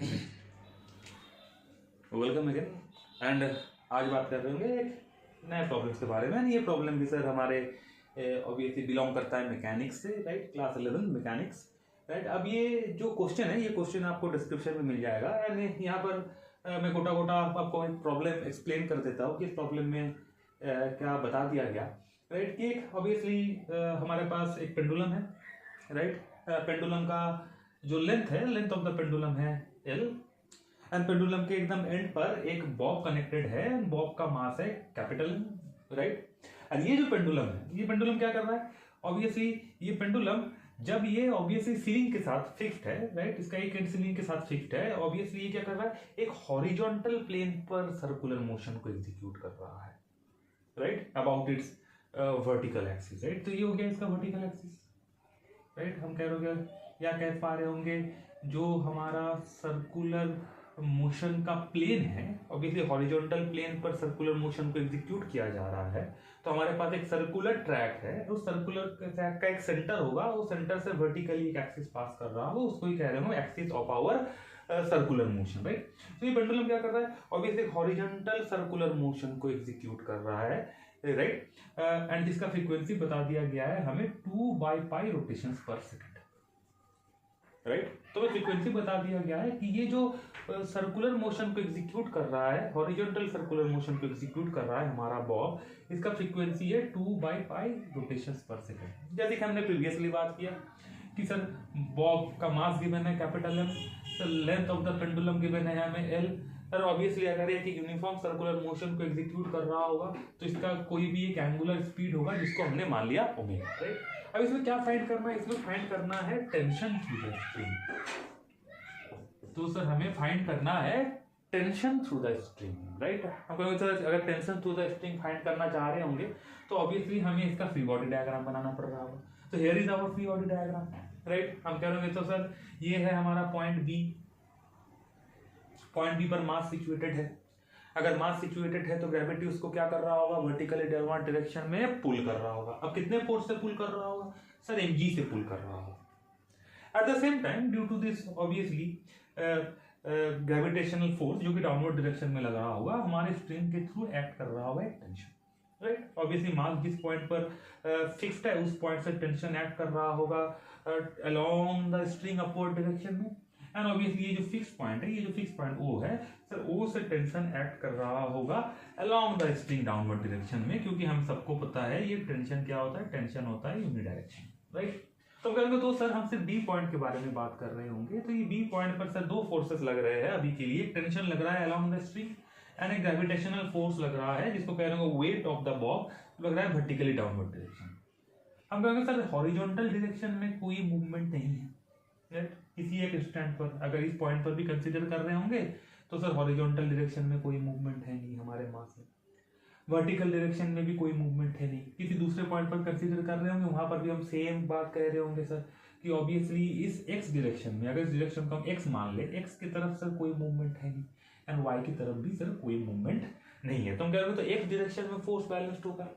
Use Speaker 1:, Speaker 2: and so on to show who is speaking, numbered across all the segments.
Speaker 1: Welcome again. And आज बात कर रहे होंगे एक नए प्रॉब्लम्स के बारे में। ये प्रॉब्लम भी सर हमारे ऑब्वियसली बिलोंग करता है मैकेनिक्स से, राइट, क्लास 11 मैकेनिक्स, राइट। अब ये जो क्वेश्चन है, ये क्वेश्चन आपको डिस्क्रिप्शन में मिल जाएगा। एंड यहाँ पर मैं गोटा गोटा आपको एक प्रॉब्लम एक्सप्लेन कर देता हूँ कि इस प्रॉब्लम में क्या बता दिया गया, राइट। कि एक ऑब्वियसली हमारे पास एक पेंडुलम है, राइट। पेंडुलम का जो लेंथ है, लेंथ ऑफ द पेंडुलम है L, एंड पेंडुलम के एकदम एंड पर एक बॉब कनेक्टेड है। बॉब का मास है कैपिटल, राइट। और ये जो पेंडुलम है, ये पेंडुलम क्या कर रहा है? ऑब्वियसली ये पेंडुलम जब ये ऑब्वियसली सीलिंग के साथ फिक्स्ड है, राइट, इसका एक एंड सीलिंग के साथ फिक्स्ड है, ऑब्वियसली ये क्या कर रहा है? एक हॉरिजॉन्टल प्लेन पर सर्कुलर मोशन को एग्जीक्यूट कर रहा है, right, about it's vertical axis, right. तो ये हो गया इसका वर्टिकल एक्सिस, राइट। हम कह रहे होंगे या कह पा रहे होंगे जो हमारा सर्कुलर मोशन का प्लेन है, ऑब्वियसली हॉरिजॉन्टल प्लेन पर सर्कुलर मोशन को एग्जीक्यूट किया जा रहा है। तो हमारे पास एक सर्कुलर ट्रैक है, उस सर्कुलर ट्रैक का एक सेंटर होगा, उस सेंटर से वर्टिकली एक एक्सिस पास कर रहा होगा, उसको ही कह रहे हो axis of our circular motion, right. तो ये पेंडुलम क्या कर रहा है? ऑब्वियसली हॉरिजॉन्टल सर्कुलर मोशन को एग्जीक्यूट कर रहा है, राइट। एंड जिसका फ्रीक्वेंसी बता दिया गया है हमें 2/π रोटेशंस पर सेकंड, राइट। तो फ्रीक्वेंसी बता दिया गया है कि ये जो सर्कुलर मोशन को एग्जीक्यूट कर रहा है, हॉरिजॉन्टल सर्कुलर मोशन को एग्जीक्यूट कर रहा है हमारा बॉब, इसका फ्रीक्वेंसी है 2/π रोटेशंस पर सेकंड। जैसे कि हमने प्रीवियसली बात किया कि सर बॉब का मास गिवन है capital M, sir length of the pendulum given है हमें एल। सर ऑब्वियसली अगर एक यूनिफॉर्म सर्कुलर मोशन को एग्जीक्यूट कर रहा होगा तो इसका कोई भी एक एंगुलर स्पीड होगा जिसको हमने मान लिया ओमेगा, राइट। अब इसमें क्या फाइंड करना है? इसमें फाइंड करना है टेंशन थ्रू द स्ट्रिंग। तो सर हमें फाइंड करना है tension through the string, right. हम कहेंगे सर अगर tension through the string find करना चाह रहे होंगे तो ऑब्वियसली हमें इसका फ्री बॉडी डायग्राम बनाना पड़ रहा होगा। तो here is our free body diagram, right. हम कह रहे होंगे तो सर ये है हमारा पॉइंट बी, पॉइंट बी पर मास सिचुएटेड है। अगर मास सिचुएटेड है तो ग्रेविटी उसको क्या कर रहा होगा? वर्टिकली डाउनवर्ड डायरेक्शन में पुल कर रहा होगा। अब कितने फोर्स से पुल कर रहा होगा? सर mg से पुल कर रहा होगा। At the same time due to this obviously gravitational force जो कि डाउनवर्ड डायरेक्शन में लग रहा होगा, हमारे स्ट्रिंग के थ्रू एक्ट कर रहा होगा एक टेंशन, राइट। ऑब्वियसली मास जिस पॉइंट पर फिक्स्ड है उस पॉइंट से टेंशन एक्ट कर रहा होगा along the string upward direction में। एंड ऑब्वियसली ये जो फिक्स पॉइंट है, ये जो फिक्स पॉइंट O है, सर O से टेंशन एक्ट कर रहा होगा along the string downward direction में, क्योंकि हम सबको पता है ये टेंशन क्या होता है? टेंशन होता है यूनिडायरेक्शन, राइट। तो कहेंगे तो सर हम सिर्फ B पॉइंट के बारे में बात कर रहे होंगे, तो ये B पॉइंट पर सर दो फोर्सेस लग रहे हैं अभी के लिए। टेंशन लग रहा है अलोंग द स्ट्रिंग एंड एक ग्रेविटेशनल फोर्स लग रहा है जिसको कह रहे हैं वेट ऑफ द बॉब लग रहा है वर्टिकली डाउनवर्ड डायरेक्शन। हम कहेंगे सर हॉरिजॉन्टल डायरेक्शन में कोई मूवमेंट नहीं है, राइट। किसी एक स्टैंड पर अगर इस पॉइंट पर भी कंसीडर कर रहे होंगे तो सर हॉरिजॉन्टल डायरेक्शन में कोई मूवमेंट है नहीं हमारे मास में, वर्टिकल डायरेक्शन में भी कोई मूवमेंट है नहीं। किसी दूसरे पॉइंट पर कंसीडर कर रहे होंगे वहां पर भी हम सेम बात कह रहे होंगे सर कि ऑब्वियसली इस x डायरेक्शन में, अगर इस डायरेक्शन को हम x मान ले, x की तरफ सर कोई मूवमेंट है नहीं एंड y की तरफ भी सर कोई मूवमेंट नहीं है। तो हम कह रहे हो तो x डायरेक्शन में फोर्स बैलेंस्ड होगा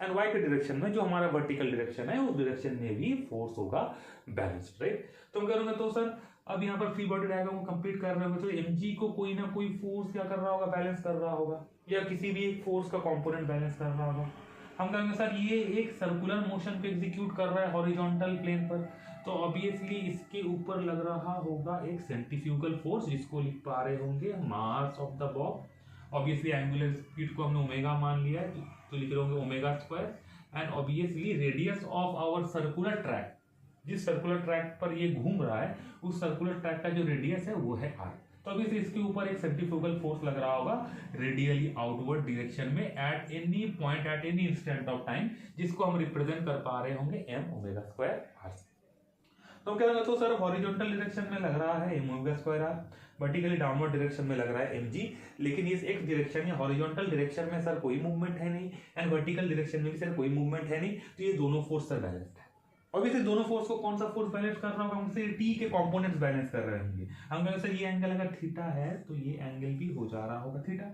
Speaker 1: एंड y के डायरेक्शन में जो हमारा वर्टिकल डायरेक्शन है उस डायरेक्शन में भी फोर्स होगा बैलेंस्ड, राइट। तो हम कह रहे तो सर अब यहाँ पर फ्री बॉडी डायग्राम को कंप्लीट कर रहे होंगे तो mg को कोई ना कोई फोर्स क्या कर रहा होगा? बैलेंस कर रहा होगा, या किसी भी एक फोर्स का कंपोनेंट बैलेंस कर रहा होगा। हम कहेंगे सर ये एक सर्कुलर मोशन पे एग्जीक्यूट कर रहा है हॉरिजॉन्टल प्लेन पर, तो ऑब्वियसली इसके ऊपर लग रहा होगा एक सेंट्रीफ्यूगल फोर्स जिसको लिख पा रहे होंगे मास of the Bob. Obviously angular speed को हमने ओमेगा मान लिया है तो लिख रहे होंगे omega square and obviously radius of our circular track, जिस सर्कुलर ट्रैक पर ये घूम रहा है उस सर्कुलर ट्रैक का जो रेडियस है वो है r। तो ऑब्वियसली इसके ऊपर एक सेंट्रीफ्यूगल फोर्स लग रहा होगा रेडियली आउटवर्ड डायरेक्शन में at any point at any instant of time, जिसको हम रिप्रेजेंट कर पा रहे होंगे m ओमेगा स्क्वायर r से। तो क्या लगा? तो सर हॉरिजॉन्टल डायरेक्शन में लग रहा है m omega square r, vertically downward direction में लग रहा है mg, लेकिन इस x डायरेक्शन या हॉरिजॉन्टल डायरेक्शन में सर कोई मूवमेंट है नहीं एंड वर्टिकल डायरेक्शन में भी सर कोई मूवमेंट है नहीं, तो ये दोनों फोर्स सर बैलेंस्ड है। ऑब्वियसली दोनों फोर्स को कौन सा फोर्स बैलेंस कर रहा होगा? हमसे टी के कंपोनेंट्स बैलेंस कर रहे होंगे। हम कहेंगे सर ये एंगल अगर थीटा है तो ये एंगल भी हो जा रहा होगा थीटा।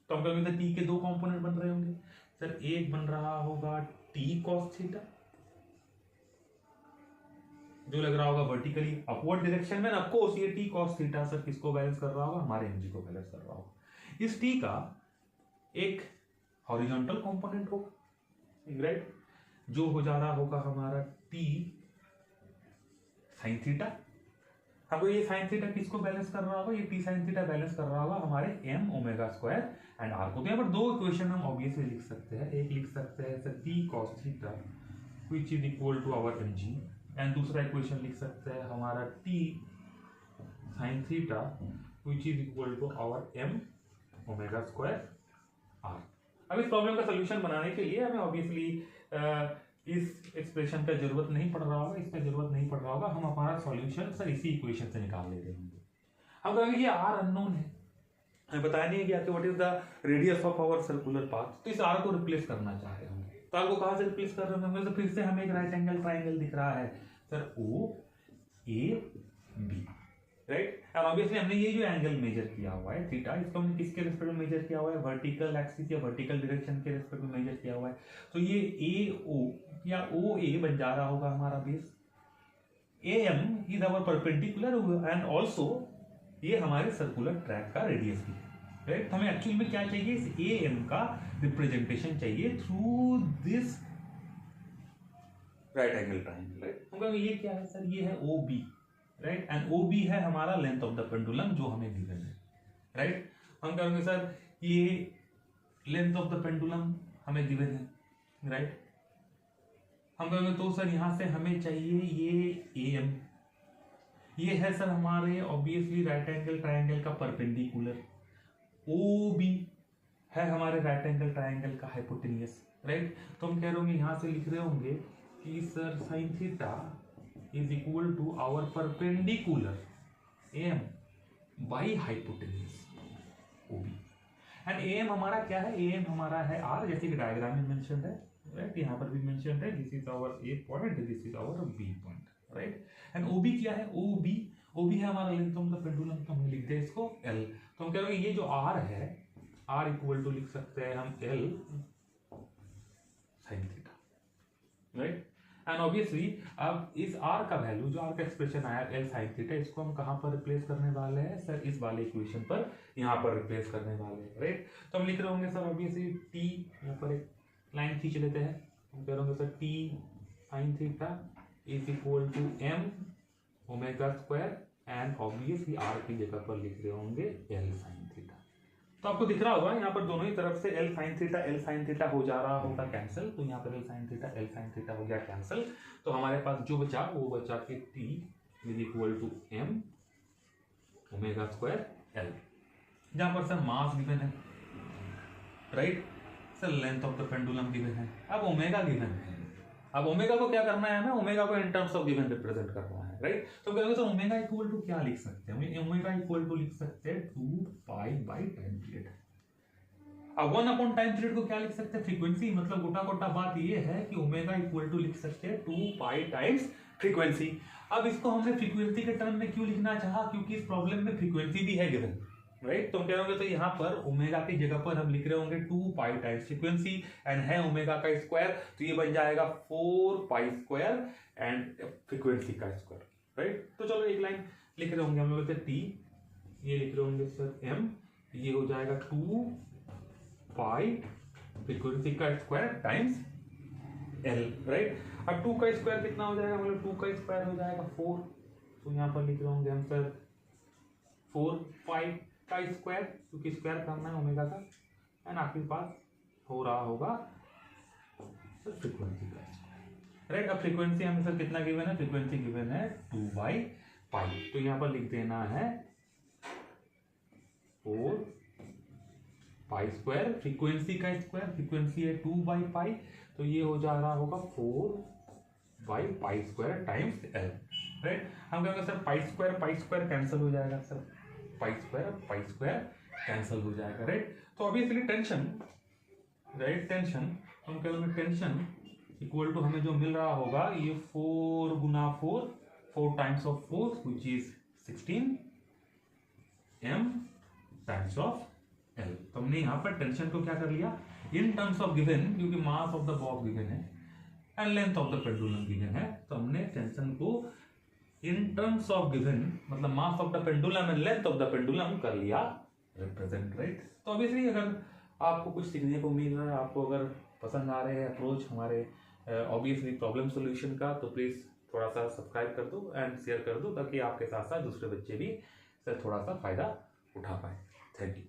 Speaker 1: तो हम कहेंगे टी के दो कंपोनेंट बन रहे होंगे सर, एक बन रहा होगा टी कॉस थीटा जो लग रहा होगा वर्टिकली अपवर्ड डायरेक्शन में, ऑफ कोर्स ये टी कॉस थीटा सर किसको बैलेंस कर रहा होगा, हमारे एमजी को बैलेंस कर रहा होगा। इस टी का एक हॉरिजॉन्टल कंपोनेंट होगा, राइट, जो हो जा रहा होगा हमारा टी साइन थीटा। अब ये साइन थीटा किसको बैलेंस कर रहा होगा, ये टी साइन थीटा बैलेंस कर रहा होगा हमारे M omega square and R को। तो यहाँ पर दो इक्वेशन हम ऑब्वियसली लिख सकते हैं, एक लिख सकते हैं sir T cos theta which is equal to our M G, and दूसरा इक्वेशन लिख सकते हैं हमारा T sine theta which is equal to our M omega square R. अब इस प्रॉब्लम का सोल्यूशन बनाने के लिए हमें ऑब्वियसली इस एक्सप्रेशन का जरूरत नहीं पड़ रहा होगा, इसका जरूरत नहीं पड़ रहा होगा, हम हमारा सॉल्यूशन सर इसी इक्वेशन से निकाल ले रहे होंगे। अब कहेंगे ये आर अननोन है, हमें बताया नहीं है कि what is the radius of our circular path, तो इस आर को रिप्लेस करना चाह रहे हैं। तो आर को कहां से रिप्लेस कर रहे हैं, तो फिर से हमें एक राइट एंगल ट्राइंगल दिख रहा है sir O A B, right. अब ऑब्वियसली हमने ये जो एंगल मेजर किया हुआ है थीटा, इसको हमने किसके रिस्पेक्ट में मेजर किया हुआ है, वर्टिकल एक्सिस या वर्टिकल डायरेक्शन के रिस्पेक्ट में मेजर किया हुआ है। तो ये ए ओ या ओ ए बन जा रहा होगा हमारा base, A M is our perpendicular and also ये हमारे सर्कुलर ट्रैक का रेडियस भी है, राइट। हमें एक्चुअली में क्या चाहिए, इस ए एम का रिप्रेजेंटेशन चाहिए through this right angle triangle, right. हम कहेंगे ये क्या है सर, ये है O B, right, and O B है हमारा लेंथ ऑफ द पेंडुलम जो हमें गिवन है, राइट। हम कहेंगे सर ये लेंथ ऑफ द पेंडुलम हमें गिवन है, राइट। हम कहेंगे तो सर यहां से हमें चाहिए ये ए एम, ये है सर हमारे ऑब्वियसली राइट एंगल ट्राइंगल का परपेंडिकुलर, ओ बी है हमारे राइट एंगल ट्राइंगल का हाइपोटेनियस, राइट। तो हम कह रहे होंगे यहां से लिख रहे होंगे कि sir sine theta is equal to our perpendicular AM by hypotenuse OB, and AM हमारा क्या है, AM हमारा है R, जैसे कि डायग्राम में मेंशन है, राइट, यहाँ पर भी मेंशन है, this is our A point, this is our B point, right. And OB क्या है, OB है हमारा लेंथ ऑफ द पेंडुलम, तो हम लिख दे इसको L। तो हम कह रहे हैं ये जो R है, R इक्वल टू लिख सकते हैं हम L sine theta, right. And obviously अब इस r का वैल्यू, जो r का एक्सप्रेशन आया L sin थीटा, इसको हम कहां पर रिप्लेस करने वाले हैं सर, इस वाले इक्वेशन पर यहां पर रिप्लेस करने वाले हैं, राइट। तो हम लिख रहे होंगे सर ऑब्वियसली t, यहां पर एक लाइन खींच लेते हैं, हम कह रहे होंगे sir t sin theta is equal to m omega square, and obviously r की जगह पर लिख रहे होंगे L sin थीटा। तो आपको दिख रहा होगा यहाँ पर दोनों ही तरफ से L sin थीटा हो जा रहा होगा कैंसिल, तो यहाँ पर L sin थीटा हो गया कैंसिल। तो हमारे पास जो बचा वो बचा कि T is equal to M omega square L, जहाँ पर सर मास गिवन है, right, sir length of the pendulum given है, अब ओमेगा गिवन है। अब ओमेगा को क्या करना है हमें, ओमेगा को in terms of given represent करना है, राइट। तो कहेंगे सर ओमेगा इक्वल टू क्या लिख सकते हैं, ओमेगा इक्वल टू लिख सकते हैं 2 पाई बाई टाइम पीरियड। अब 1 अपॉन टाइम पीरियड को क्या लिख सकते हैं, फ्रीक्वेंसी, मतलब गोटा गोटा बात ये है कि ओमेगा इक्वल टू लिख सकते हैं 2 पाई टाइम्स फ्रीक्वेंसी। अब इसको हमने फ्रीक्वेंसी के टर्म में क्यों लिखना चाहा, क्योंकि इस प्रॉब्लम में फ्रीक्वेंसी भी है गिवन, राइट। तो हम कह रहे होंगे तो यहाँ पर ओमेगा की जगह पर हम लिख रहे होंगे 2 पाई टाइम्स फ्रीक्वेंसी, एंड है ओमेगा का स्क्वायर, तो ये बन जाएगा 4 पाई स्क्वायर एंड फ्रीक्वेंसी का स्क्वायर, राइट। तो चलो एक लाइन लिख रहे होंगे हम लोग टी, ये लिख रहे होंगे सर एम, ये हो जाएगा 2 पाई फ्रीक्वेंसी का स्क्वायर टाइम्स एल, राइट। अब 2 का स्क्वायर कितना हो जाएगा, मतलब 2 का स्क्वायर हो जाएगा 4, तो यहाँ पर लिख रहे होंगे हम सर 4 पाई का स्क्वायर, क्योंकि स्क्वायर करना है ओमेगा का, एंड आपके पास हो रहा होगा फ्रीक्वेंसी का स्क्वायर, राइट। अब फ्रीक्वेंसी हमें सर कितना गिवन है, फ्रीक्वेंसी गिवन है 2 बाई पाई, तो यहाँ पर लिख देना है 4 पाई स्क्वायर, फ्रीक्वेंसी का स्क्वायर, फ्रीक्वेंसी है 2 बाई पाई, तो ये हो जा रहा होगा 4 by pi square times L, right. हम कहेंगे सर पाई स्क्वायर कैंसिल हो जाएगा सर, पाई स्क्वायर कैंसिल हो जाएगा, राइट। तो ऑब्वियसली टेंशन, राइट, टेंशन हम कहेंगे टेंशन इक्वल टू हमें जो मिल रहा होगा ये 4 गुना 4 times of force which is 16 m times of l। तो हमने यहाँ पर टेंशन को क्या कर लिया इन टर्म्स ऑफ गिवन, क्योंकि mass of the box given है and length of the pendulum given है, तो हमने टेंशन को इन टर्म्स ऑफ गिवन मतलब मास of the pendulum and length of the pendulum कर लिया रिप्रेजेंट, राइट। तो ऑब्वियसली अगर आपको कुछ सीखने को मिल रहा है, आपको अगर पसंद आ रहे हैं अप्रोच हमारे ऑब्वियसली प्रॉब्लम सोल्यूशन का, तो प्लीज़ थोड़ा सा सब्सक्राइब कर दो एंड शेयर कर दो, ताकि आपके साथ साथ दूसरे बच्चे भी इससे थोड़ा सा फायदा उठा पाए। Thank you.